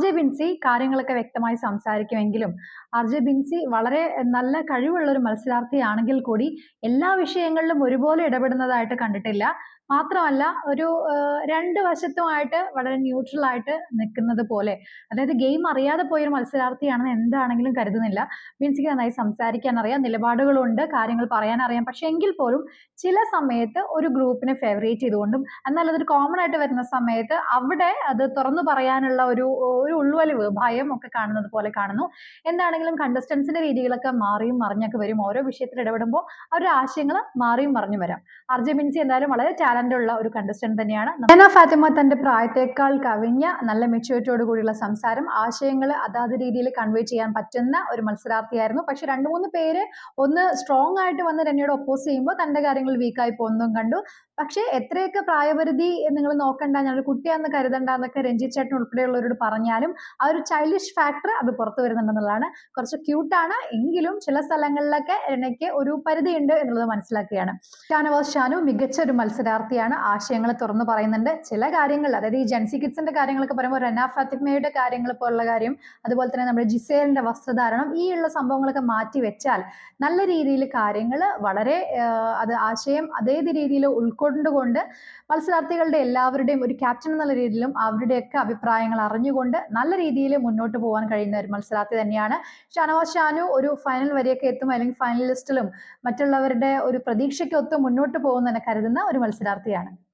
J Binsi കാര്യങ്ങളൊക്കെ വ്യക്തമായി സംസാരിക്കുമെങ്കിലും J Binsi വളരെ നല്ല കഴിവുള്ള ഒരു മത്സരാർത്ഥിയാണെങ്കിൽ കൂടി എല്ലാ വിഷയങ്ങളിലും ഒരുപോലെ ഇടപെടുന്നതായിട്ട് കണ്ടിട്ടില്ല. മാത്രമല്ല ഒരു രണ്ട് വശത്തുമായിട്ട് വളരെ ന്യൂട്രൽ ആയിട്ട് നിൽക്കുന്നത് പോലെ, അതായത് ഗെയിം അറിയാതെ പോയൊരു മത്സരാർത്ഥിയാണെന്ന് എന്താണെങ്കിലും കരുതുന്നില്ല. ബിൻസിക്ക് നന്നായി സംസാരിക്കാൻ അറിയാം, നിലപാടുകളുണ്ട്, കാര്യങ്ങൾ പറയാനറിയാം. പക്ഷെ എങ്കിൽ പോലും ചില സമയത്ത് ഒരു ഗ്രൂപ്പിനെ ഫേവറേറ്റ് ചെയ്തുകൊണ്ടും എന്നാൽ അതൊരു കോമൺ ആയിട്ട് വരുന്ന സമയത്ത് അവിടെ അത് തുറന്നു പറയാനുള്ള ഒരു ഒരു ഉൾവലിവ്, ഭയം ഒക്കെ കാണുന്നത് പോലെ കാണുന്നു. എന്താണെങ്കിലും കണ്ടസ്റ്റൻസിന്റെ രീതികളൊക്കെ മാറിയും മറിഞ്ഞൊക്കെ വരും. ഓരോ വിഷയത്തിൽ ഇടപെടുമ്പോൾ അവരുടെ ആശയങ്ങൾ മാറിയും മറിഞ്ഞു വരാം. ആർജെ ബിൻസി എന്തായാലും വളരെ ടാലന്റ് ഉള്ള ഒരു കണ്ടസ്റ്റന്റ് തന്നെയാണ്. റെന ഫാത്തിമ തന്റെ പ്രായത്തേക്കാൾ കവിഞ്ഞ നല്ല മെച്യൂരിറ്റിയോട് കൂടിയുള്ള സംസാരം, ആശയങ്ങൾ അതാത് രീതിയിൽ കൺവേ ചെയ്യാൻ പറ്റുന്ന ഒരു മത്സരാർത്ഥിയായിരുന്നു. പക്ഷെ 2-3 പേര് ഒന്ന് സ്ട്രോങ് ആയിട്ട് വന്ന് രണ്യയോട് ഒപ്പോസ് ചെയ്യുമ്പോൾ തന്റെ കാര്യങ്ങൾ വീക്കായി പോകുന്നതും കണ്ടു. പക്ഷെ എത്രയൊക്കെ പ്രായപരിധി നിങ്ങൾ നോക്കണ്ട, ഞാനൊരു കുട്ടിയാണെന്ന് കരുതണ്ട എന്നൊക്കെ രഞ്ജിത്ത് ചേട്ടൻ ഉൾപ്പെടെയുള്ളവരോട് പറഞ്ഞാലും ആ ഒരു ചൈൽഡിഷ് ഫാക്ടർ അത് പുറത്തു വരുന്നുണ്ടെന്നുള്ളതാണ്. കുറച്ച് ക്യൂട്ടാണ് എങ്കിലും ചില സ്ഥലങ്ങളിലൊക്കെ രനയ്ക്ക് ഒരു പരിധിയുണ്ട് എന്നുള്ളത് മനസ്സിലാക്കുകയാണ്. ഷാനവാസ് ഷാനു മികച്ച ഒരു മത്സരാർത്ഥിയാണ്, ആശയങ്ങൾ തുറന്നു പറയുന്നുണ്ട്. ചില കാര്യങ്ങൾ, അതായത് ഈ ജെൻസി കിഡ്സിന്റെ കാര്യങ്ങളൊക്കെ പറയുമ്പോൾ റെന ഫാത്തിമയുടെ കാര്യങ്ങൾ പോലുള്ള കാര്യം, അതുപോലെ തന്നെ നമ്മുടെ ജിസേലിന്റെ വസ്ത്രധാരണം, ഈ ഉള്ള സംഭവങ്ങളൊക്കെ മാറ്റി വെച്ചാൽ നല്ല രീതിയിൽ കാര്യങ്ങൾ വളരെ അത് ആശയം അതേ രീതിയിൽ ഉൾക്കൊണ്ടുകൊണ്ട് മത്സരാർത്ഥികളുടെ എല്ലാവരുടെയും ഒരു ക്യാപ്റ്റൻ എന്നുള്ള രീതിയിലും അവരുടെയൊക്കെ അഭിപ്രായങ്ങൾ അറിഞ്ഞുകൊണ്ട് നല്ല രീതിയിൽ മുന്നോട്ട് പോകാൻ കഴിയുന്ന ഒരു മത്സരാർത്ഥി തന്നെയാണ് ഷാനവാസ് ഷാനു. ഒരു ഫൈനൽ വരെയൊക്കെ എത്തും, അല്ലെങ്കിൽ ഫൈനലിസ്റ്റിലും മറ്റുള്ളവരുടെ ഒരു പ്രതീക്ഷയ്ക്കൊത്ത് മുന്നോട്ട് പോകുമെന്ന് കരുതുന്ന ഒരു മത്സരാർത്ഥിയാണ്.